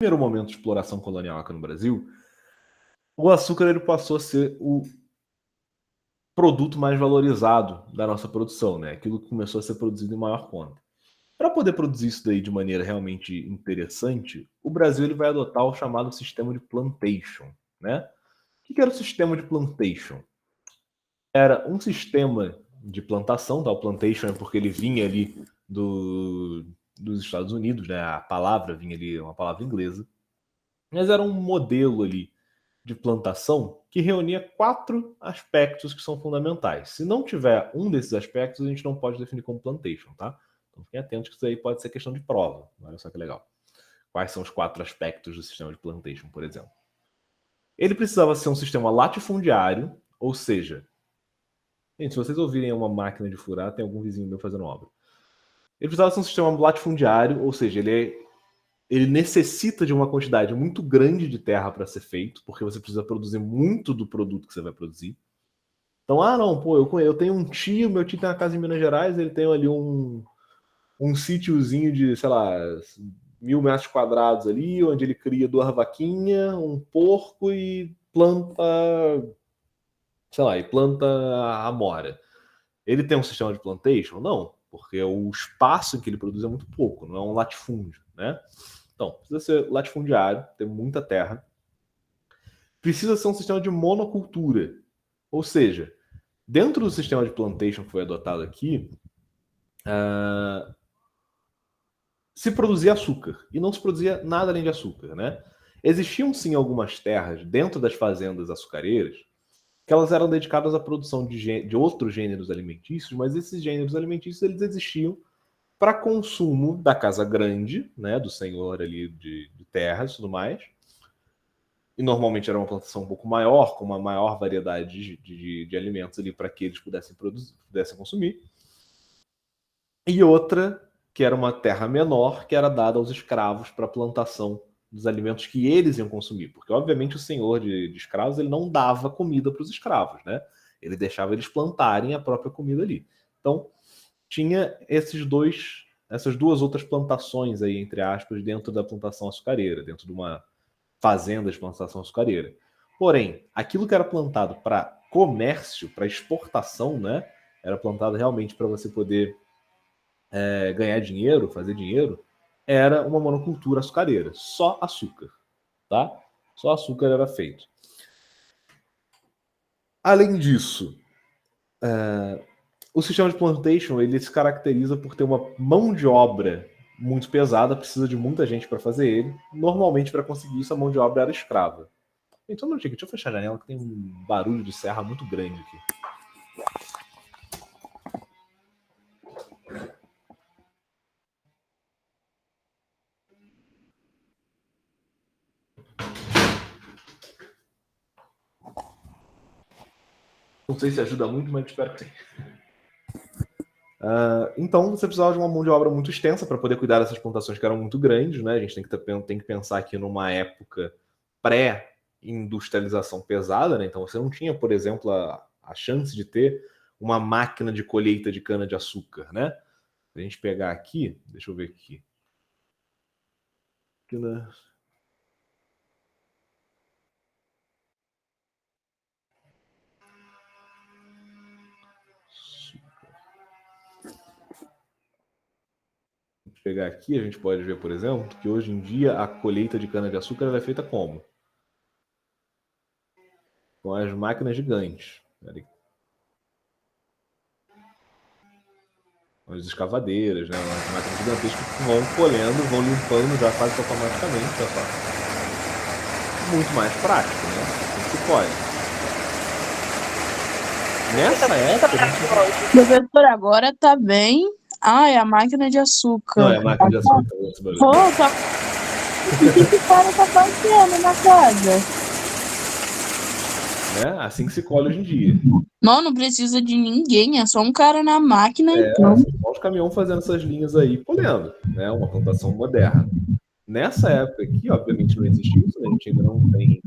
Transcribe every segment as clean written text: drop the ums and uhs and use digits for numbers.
primeiro momento de exploração colonial aqui no Brasil, o açúcar ele passou a ser o produto mais valorizado da nossa produção, né? Aquilo que começou a ser produzido em maior conta. Para poder produzir isso daí de maneira realmente interessante, o Brasil ele vai adotar o chamado sistema de plantation, né? O que era o sistema de plantation? Era um sistema de plantação, tá? O plantation é porque ele vinha ali dos Estados Unidos, né? A palavra vinha ali, uma palavra inglesa. Mas era um modelo ali de plantação que reunia 4 aspectos que são fundamentais. Se não tiver um desses aspectos, a gente não pode definir como plantation, tá? Então fiquem atentos que isso aí pode ser questão de prova. Olha só que legal. Quais são os 4 aspectos do sistema de plantation, por exemplo? Ele precisava ser um sistema latifundiário, ou seja, gente, se vocês ouvirem uma máquina de furar, tem algum vizinho meu fazendo obra. Ele precisava ser um sistema latifundiário, ou seja, ele necessita de uma quantidade muito grande de terra para ser feito, porque você precisa produzir muito do produto que você vai produzir. Então, não, pô, eu tenho um tio, meu tio tem uma casa em Minas Gerais, ele tem ali um sítiozinho de, sei lá, 1.000 metros quadrados ali, onde ele cria 2 vaquinhas, um porco e planta, sei lá, e planta amora. Ele tem um sistema de plantation? Não, porque o espaço em que ele produz é muito pouco, não é um latifúndio, né? Então, precisa ser latifundiário, ter muita terra. Precisa ser um sistema de monocultura. Ou seja, dentro do sistema de plantation que foi adotado aqui, se produzia açúcar. E não se produzia nada além de açúcar, né? Existiam, sim, algumas terras dentro das fazendas açucareiras que elas eram dedicadas à produção de outros gêneros alimentícios, mas esses gêneros alimentícios eles existiam para consumo da casa grande, né, do senhor ali de terras e tudo mais. E normalmente era uma plantação um pouco maior, com uma maior variedade de alimentos ali para que eles pudessem produzir, pudessem consumir. E outra, que era uma terra menor, que era dada aos escravos para a plantação dos alimentos que eles iam consumir. Porque, obviamente, o senhor de escravos ele não dava comida para os escravos, né? Ele deixava eles plantarem a própria comida ali. Então, tinha essas duas outras plantações aí, entre aspas, dentro da plantação açucareira, dentro de uma fazenda de plantação açucareira. Porém, aquilo que era plantado para comércio, para exportação, né? Era plantado realmente para você poder ganhar dinheiro, fazer dinheiro, era uma monocultura açucareira, só açúcar, tá? Só açúcar era feito. Além disso, o sistema de plantation ele se caracteriza por ter uma mão de obra muito pesada, precisa de muita gente para fazer ele. Normalmente, para conseguir isso, a mão de obra era escrava. Então, deixa eu fechar a janela que tem um barulho de serra muito grande aqui. Não sei se ajuda muito, mas espero que sim. Então, você precisava de uma mão de obra muito extensa para poder cuidar dessas plantações que eram muito grandes, né? A gente tem que pensar aqui numa época pré-industrialização pesada, né? Então, você não tinha, por exemplo, a chance de ter uma máquina de colheita de cana-de-açúcar, né? Se a gente pegar aqui, deixa eu ver aqui. Pegar aqui, a gente pode ver, por exemplo, que hoje em dia a colheita de cana-de-açúcar é feita como? Com as máquinas gigantes. As escavadeiras, né? As máquinas gigantescas que vão colhendo, vão limpando já quase automaticamente. Já tá muito mais prático, né? Assim se pode. Nessa época... Professor, agora tá bem... é a máquina de açúcar. Não, é a máquina de açúcar. Pô, o que esse cara tá fazendo na casa? Né? Assim que se colhe hoje em dia. Não precisa de ninguém, é só um cara na máquina, então. Só os caminhões fazendo essas linhas aí, colhendo, né? Uma plantação moderna. Nessa época aqui, obviamente, não existe isso, né? A gente ainda não tem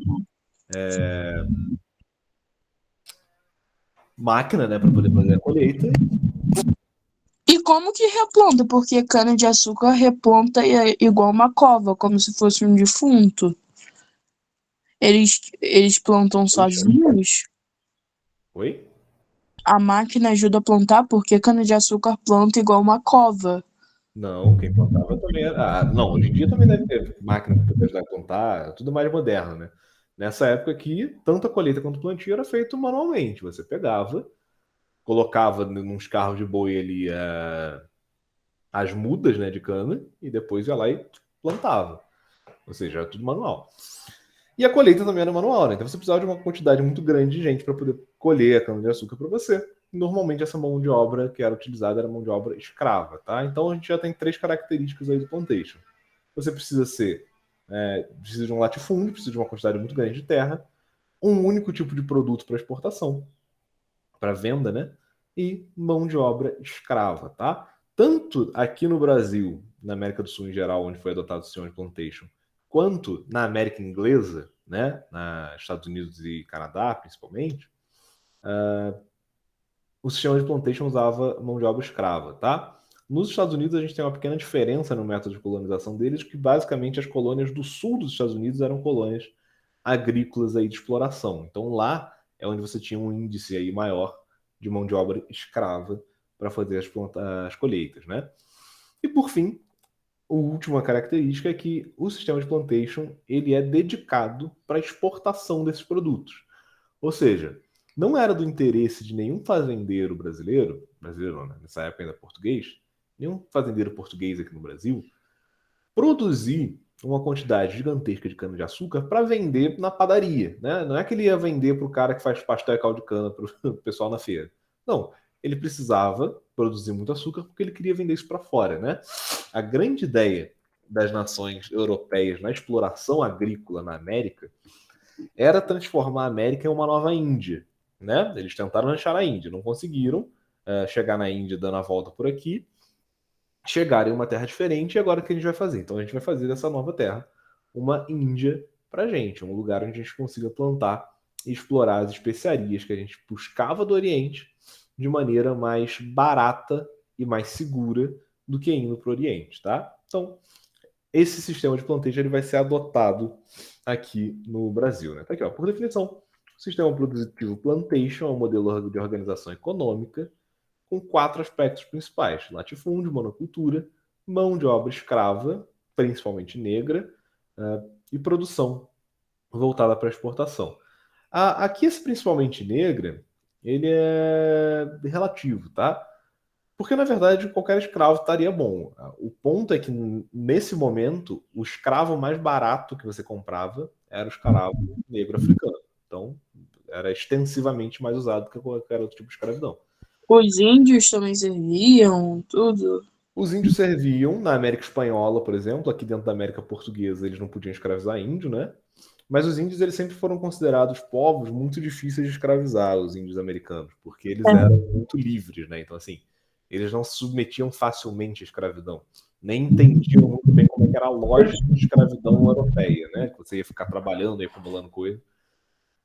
máquina, né, para poder fazer a colheita. E como que replanta? Porque cana-de-açúcar replanta igual uma cova, como se fosse um defunto. Eles plantam sozinhos? Oi? A máquina ajuda a plantar porque cana-de-açúcar planta igual uma cova. Não, quem plantava também era. Não, hoje em dia também deve ter máquina para poder ajudar a plantar, tudo mais moderno, né? Nessa época aqui, tanto a colheita quanto o plantio era feito manualmente. Você pegava, colocava nos carros de boi ali as mudas, né, de cana e depois ia lá e plantava. Ou seja, era tudo manual. E a colheita também era manual, né? Então você precisava de uma quantidade muito grande de gente para poder colher a cana-de-açúcar para você. Normalmente essa mão de obra que era utilizada era mão de obra escrava, tá? Então a gente já tem 3 características aí do plantation. Você precisa de um latifúndio, precisa de uma quantidade muito grande de terra, um único tipo de produto para exportação, para venda, né? E mão de obra escrava, tá? Tanto aqui no Brasil, na América do Sul em geral, onde foi adotado o sistema de plantation, quanto na América Inglesa, né, nos Estados Unidos e Canadá, principalmente, o sistema de plantation usava mão de obra escrava, tá? Nos Estados Unidos a gente tem uma pequena diferença no método de colonização deles, que basicamente as colônias do sul dos Estados Unidos eram colônias agrícolas aí de exploração. Então lá é onde você tinha um índice aí maior de mão de obra escrava para fazer as colheitas, né? E por fim, a última característica é que o sistema de plantation ele é dedicado para a exportação desses produtos. Ou seja, não era do interesse de nenhum fazendeiro brasileiro, brasileiro né, nessa época ainda português, nenhum fazendeiro português aqui no Brasil, produzir uma quantidade gigantesca de cana-de-açúcar para vender na padaria. Né? Não é que ele ia vender para o cara que faz pastel e caldo de cana para o pessoal na feira. Não, ele precisava produzir muito açúcar porque ele queria vender isso para fora. Né? A grande ideia das nações europeias na exploração agrícola na América era transformar a América em uma nova Índia. Né? Eles tentaram achar a Índia, não conseguiram chegar na Índia dando a volta por aqui, chegar em uma terra diferente, e agora o que a gente vai fazer? Então a gente vai fazer dessa nova terra uma Índia para gente, um lugar onde a gente consiga plantar e explorar as especiarias que a gente buscava do Oriente de maneira mais barata e mais segura do que indo para o Oriente, tá? Então, esse sistema de plantation ele vai ser adotado aqui no Brasil, né? Tá aqui, ó, por definição, o sistema produtivo plantation é um modelo de organização econômica com 4 aspectos principais: latifúndio, monocultura, mão de obra escrava, principalmente negra, e produção voltada para exportação. Aqui, esse principalmente negra, ele é relativo, tá? Porque, na verdade, qualquer escravo estaria bom. O ponto é que, nesse momento, o escravo mais barato que você comprava era o escravo negro africano. Então, era extensivamente mais usado que qualquer outro tipo de escravidão. Os índios também serviam, tudo. Os índios serviam na América Espanhola, por exemplo, aqui dentro da América Portuguesa eles não podiam escravizar índio, né? Mas os índios eles sempre foram considerados povos muito difíceis de escravizar, os índios americanos, porque eles eram muito livres, né? Então, assim, eles não se submetiam facilmente à escravidão, nem entendiam muito bem como é que era a lógica de escravidão europeia, né? Que você ia ficar trabalhando e acumulando coisa.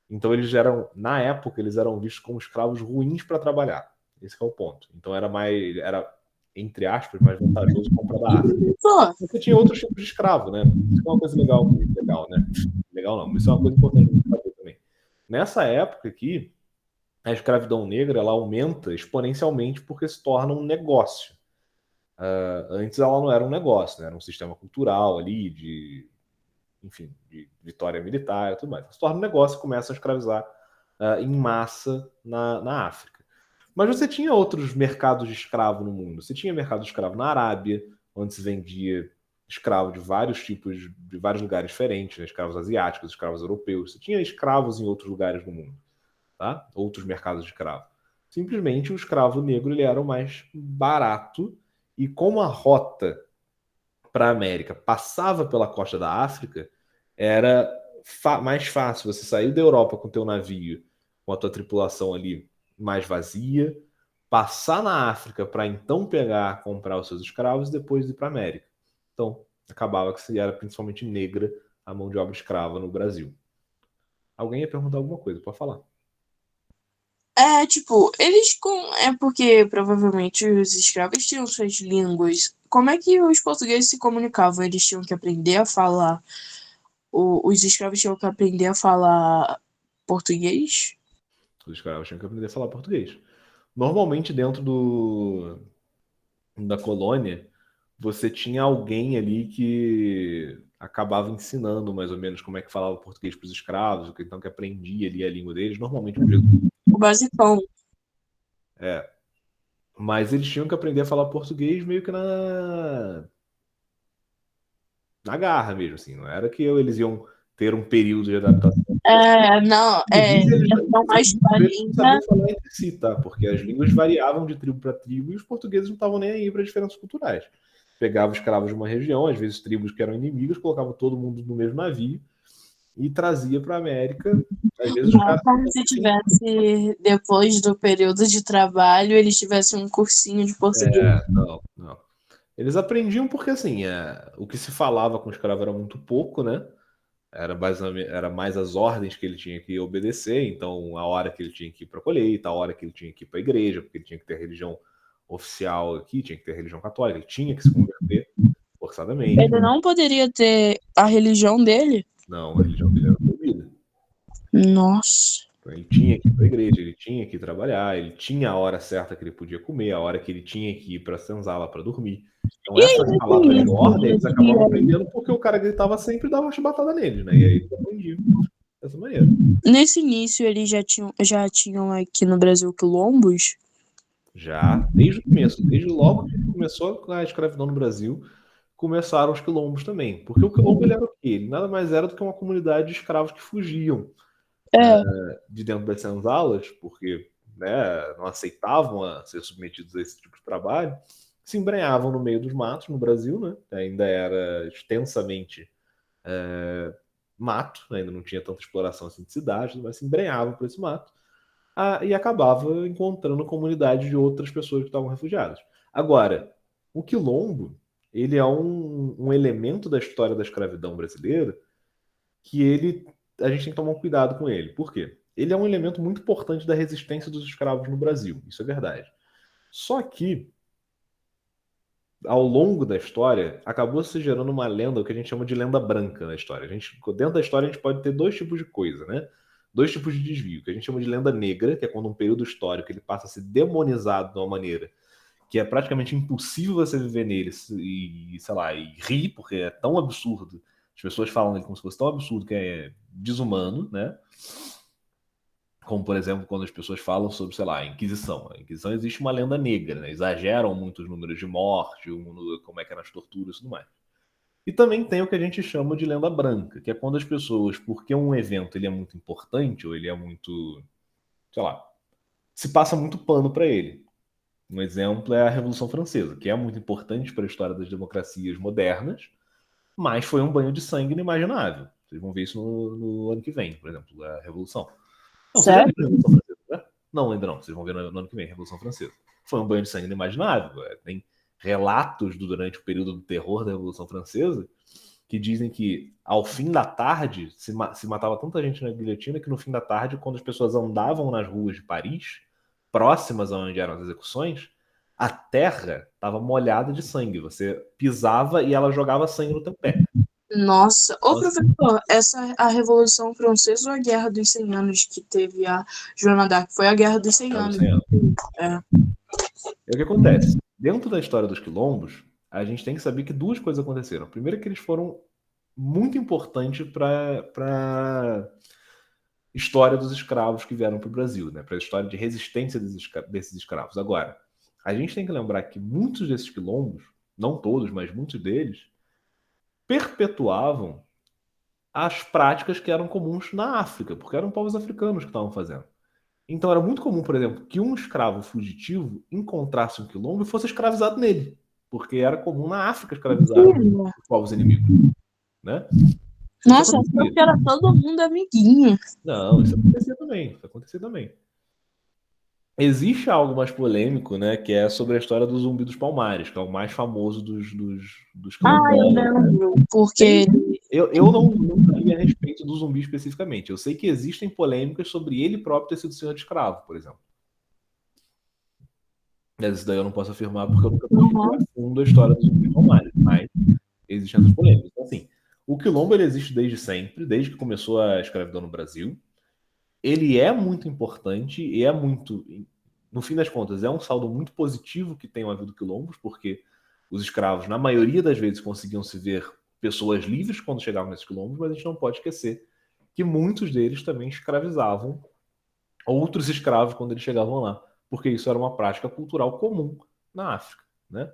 Então, eles eram, na época, eles eram vistos como escravos ruins para trabalhar. Esse é o ponto. Então, era entre aspas, mais vantajoso comprar da África. Só. Você tinha outros tipos de escravo, né? Isso é uma coisa legal, né? Legal não, mas isso é uma coisa importante de saber também. Nessa época aqui, a escravidão negra ela aumenta exponencialmente porque se torna um negócio. Antes ela não era um negócio, né? Era um sistema cultural ali enfim, de vitória militar e tudo mais. Se torna um negócio e começa a escravizar em massa na África. Mas você tinha outros mercados de escravo no mundo. Você tinha mercado de escravo na Arábia, onde se vendia escravo de vários tipos, de vários lugares diferentes, né? Escravos asiáticos, escravos europeus. Você tinha escravos em outros lugares do mundo, tá? Outros mercados de escravo. Simplesmente o escravo negro ele era o mais barato e como a rota para a América passava pela costa da África, era mais fácil você sair da Europa com o teu navio, com a tua tripulação ali mais vazia, passar na África para então pegar, comprar os seus escravos e depois ir para a América. Então, acabava que se era principalmente negra a mão de obra escrava no Brasil. Alguém ia perguntar alguma coisa, pode falar. Tipo, é porque provavelmente os escravos tinham suas línguas. Como é que os portugueses se comunicavam? Eles tinham que aprender a falar. Os escravos tinham que aprender a falar português? Os escravos tinham que aprender a falar português. Normalmente, dentro da colônia, você tinha alguém ali que acabava ensinando mais ou menos como é que falava português para os escravos, então que aprendia ali a língua deles, normalmente um jesuíta. O basicão. Mas eles tinham que aprender a falar português meio que na garra mesmo, assim. Não era que eles iam ter um período de adaptação. Não, Inclusive, eles questão mais pra não linda. sabiam falar entre si, tá? Porque as línguas variavam de tribo para tribo e os portugueses não estavam nem aí para diferenças culturais. Pegavam escravos de uma região, às vezes tribos que eram inimigas, colocavam todo mundo no mesmo navio e trazia para a América. Às vezes os Não, caras. como se tivesse, depois do período de trabalho, eles tivessem um cursinho de português. Não, não. Eles aprendiam porque, assim, o que se falava com o escravo era muito pouco, né? Era mais as ordens que ele tinha que obedecer, então a hora que ele tinha que ir para a colheita, a hora que ele tinha que ir para a igreja, porque ele tinha que ter religião oficial aqui, tinha que ter religião católica, ele tinha que se converter forçadamente. Ele não poderia ter a religião dele? Não, a religião dele era proibida. Nossa. Então ele tinha que ir para a igreja, ele tinha que trabalhar, ele tinha a hora certa que ele podia comer, a hora que ele tinha que ir para a senzala para dormir. Então E aí, essas palavras de ordem eles acabavam aprendendo porque o cara gritava sempre e dava chibatada neles, né? E aí eles aprendiam dessa maneira. nesse início, eles já tinham aqui no Brasil quilombos? Já, desde o começo, desde logo que começou a escravidão no Brasil, começaram os quilombos também. Porque o quilombo ele era o quê? Ele nada mais era do que uma comunidade de escravos que fugiam de dentro das senzalas, porque né, não aceitavam ser submetidos a esse tipo de trabalho, se embrenhavam no meio dos matos no Brasil, né? Ainda era extensamente mato, ainda não tinha tanta exploração assim de cidades, mas se embrenhavam por esse mato e acabava encontrando comunidade de outras pessoas que estavam refugiadas. Agora, o quilombo, ele é um elemento da história da escravidão brasileira que a gente tem que tomar um cuidado com ele. Por quê? Ele é um elemento muito importante da resistência dos escravos no Brasil, isso é verdade. Só que, ao longo da história, acabou se gerando uma lenda, o que a gente chama de lenda branca na história. Dentro da história, a gente pode ter dois tipos de coisa, né? Dois tipos de desvio, que a gente chama de lenda negra, que é quando um período histórico ele passa a ser demonizado de uma maneira que é praticamente impossível você viver nele e, sei lá, e rir, porque é tão absurdo. As pessoas falam dele como se fosse tão absurdo que é desumano, né? Como, por exemplo, quando as pessoas falam sobre, sei lá, a Inquisição. A Inquisição existe uma lenda negra, né? Exageram muito os números de morte, como é que eram as torturas e tudo mais. E também tem o que a gente chama de lenda branca, que é quando as pessoas, porque um evento ele é muito importante, ou ele é muito, sei lá, se passa muito pano para ele. Um exemplo é a Revolução Francesa, que é muito importante para a história das democracias modernas, mas foi um banho de sangue inimaginável. Vocês vão ver isso no ano que vem, por exemplo, a Revolução. Não, vocês já Certo? viram a Revolução Francesa, né? Não, ainda não. Vocês vão ver no ano que vem a Revolução Francesa. Foi um banho de sangue inimaginável. Tem relatos durante o período do terror da Revolução Francesa que dizem que ao fim da tarde se matava tanta gente na guilhotina que no fim da tarde, quando as pessoas andavam nas ruas de Paris, próximas aonde eram as execuções, a terra estava molhada de sangue. Você pisava e ela jogava sangue no teu pé. Nossa. Ô, Então, assim, professor, essa é a Revolução Francesa ou a Guerra dos 100 Anos que teve a Joana d'Arc? Foi a Guerra dos 100 era Anos. 100 anos. É. E o que acontece? Dentro da história dos quilombos, a gente tem que saber que duas coisas aconteceram. Primeiro, que eles foram muito importantes para história dos escravos que vieram para o Brasil, né? Para a história de resistência desses escravos. Agora, a gente tem que lembrar que muitos desses quilombos, não todos, mas muitos deles, perpetuavam as práticas que eram comuns na África, porque eram povos africanos que estavam fazendo. Então era muito comum, por exemplo, que um escravo fugitivo encontrasse um quilombo e fosse escravizado nele, porque era comum na África escravizar os povos inimigos, né? Nossa, eu achava que era todo mundo amiguinho. Não, isso acontecia também, isso acontecia também. Existe algo mais polêmico, né, que é sobre a história do Zumbi dos Palmares, que é o mais famoso dos Eu quilombos. lembro, porque Eu não li a respeito do zumbi especificamente. Eu sei que existem polêmicas sobre ele próprio ter sido senhor de escravo, por exemplo. Mas isso daí eu não posso afirmar porque eu nunca pesquisei a fundo a história dos Impérios Romanos, mas existem essas polêmicas. Então, assim, o quilombo ele existe desde sempre, desde que começou a escravidão no Brasil. Ele é muito importante e é muito, no fim das contas, é um saldo muito positivo que tenham havido quilombos, porque os escravos, na maioria das vezes, conseguiam se ver pessoas livres quando chegavam nesses quilombos, mas a gente não pode esquecer que muitos deles também escravizavam outros escravos quando eles chegavam lá, porque isso era uma prática cultural comum na África, né?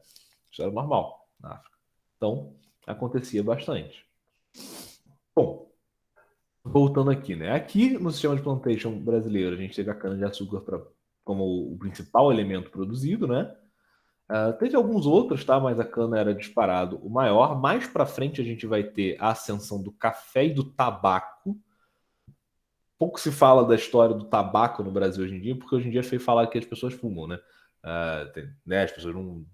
Isso era normal na África. Então, acontecia bastante. Bom, voltando aqui, né? Aqui no sistema de plantation brasileiro, a gente teve a cana-de-açúcar como o principal elemento produzido, né? Teve alguns outros, tá? Mas a cana era disparado o maior. Mais para frente a gente vai ter a ascensão do café e do tabaco. Pouco se fala da história do tabaco no Brasil hoje em dia, porque hoje em dia é feio falar que as pessoas fumam, né? Né? As pessoas não.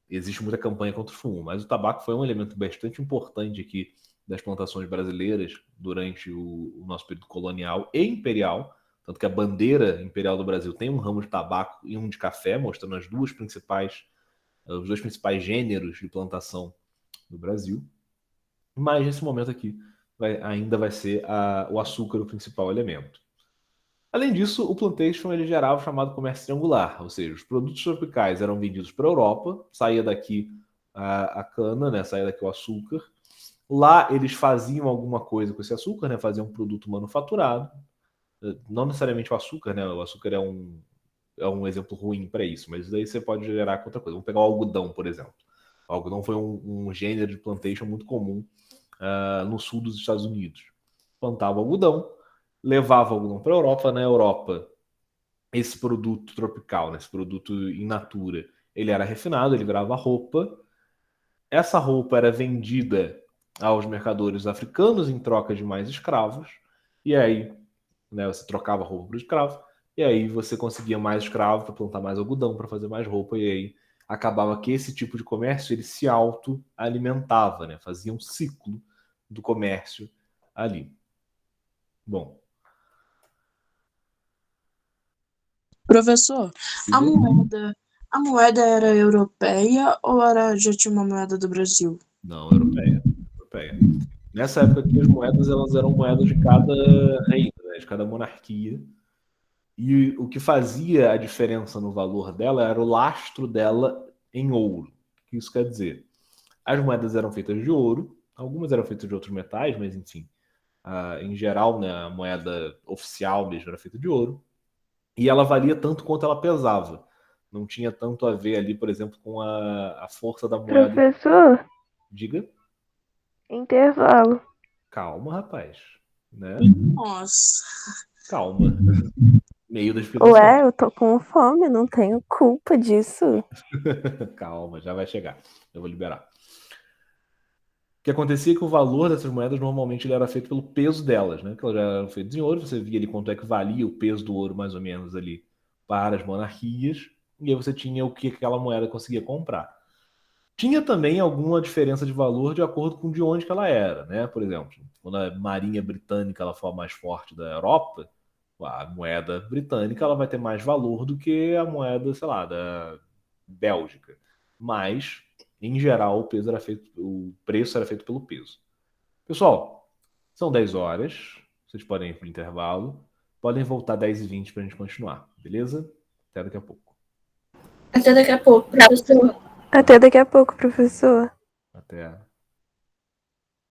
Existe muita campanha contra o fumo, mas o tabaco foi um elemento bastante importante aqui das plantações brasileiras durante o nosso período colonial e imperial. Tanto que a bandeira imperial do Brasil tem um ramo de tabaco e um de café, mostrando os dois principais gêneros de plantação do Brasil. Mas nesse momento aqui ainda vai ser o açúcar o principal elemento. Além disso, o plantation ele gerava o chamado comércio triangular, ou seja, os produtos tropicais eram vendidos para a Europa, saía daqui a cana, né, saía daqui o açúcar. Lá eles faziam alguma coisa com esse açúcar, né, faziam um produto manufaturado. Não necessariamente o açúcar, né, o açúcar é um exemplo ruim para isso, mas daí você pode gerar com outra coisa. Vamos pegar o algodão, por exemplo. O algodão foi um gênero de plantation muito comum no sul dos Estados Unidos. Plantava algodão, levava algodão para a Europa. Na Europa, esse produto tropical, né, esse produto in natura, ele era refinado, ele virava roupa. Essa roupa era vendida aos mercadores africanos em troca de mais escravos. E aí, né, você trocava roupa por escravo. E aí você conseguia mais escravo para plantar mais algodão, para fazer mais roupa. E aí acabava que esse tipo de comércio ele se autoalimentava, né? Fazia um ciclo do comércio ali. Bom. Professor, a Diga. moeda, a moeda era europeia ou já tinha uma moeda do Brasil? Não, europeia. Europeia. Nessa época aqui, as moedas elas eram moedas de cada reino, né? De cada monarquia. E o que fazia a diferença no valor dela era o lastro dela em ouro. O que isso quer dizer? As moedas eram feitas de ouro, algumas eram feitas de outros metais, mas enfim, em geral, né, a moeda oficial mesmo era feita de ouro. E ela valia tanto quanto ela pesava. Não tinha tanto a ver ali, por exemplo, com a força da moeda. Professor, Diga. intervalo. Calma, rapaz. Né? Nossa. Calma. Meio da explicação. Ué, eu tô com fome, não tenho culpa disso. Calma, já vai chegar. Eu vou liberar. O que acontecia é que o valor dessas moedas normalmente ele era feito pelo peso delas, né? Que elas já eram feitas em ouro, você via ali quanto é que valia o peso do ouro, mais ou menos, ali para as monarquias, e aí você tinha o que aquela moeda conseguia comprar. Tinha também alguma diferença de valor de acordo com de onde que ela era, né? Por exemplo, quando a Marinha Britânica ela for a mais forte da Europa, a moeda britânica ela vai ter mais valor do que a moeda, sei lá, da Bélgica. Mas, em geral, o preço era feito pelo peso. Pessoal, são 10 horas. Vocês podem ir para o intervalo. Podem voltar 10h20 para a gente continuar, beleza? Até daqui a pouco. Até daqui a pouco, professor. Até daqui a pouco, professor. Até.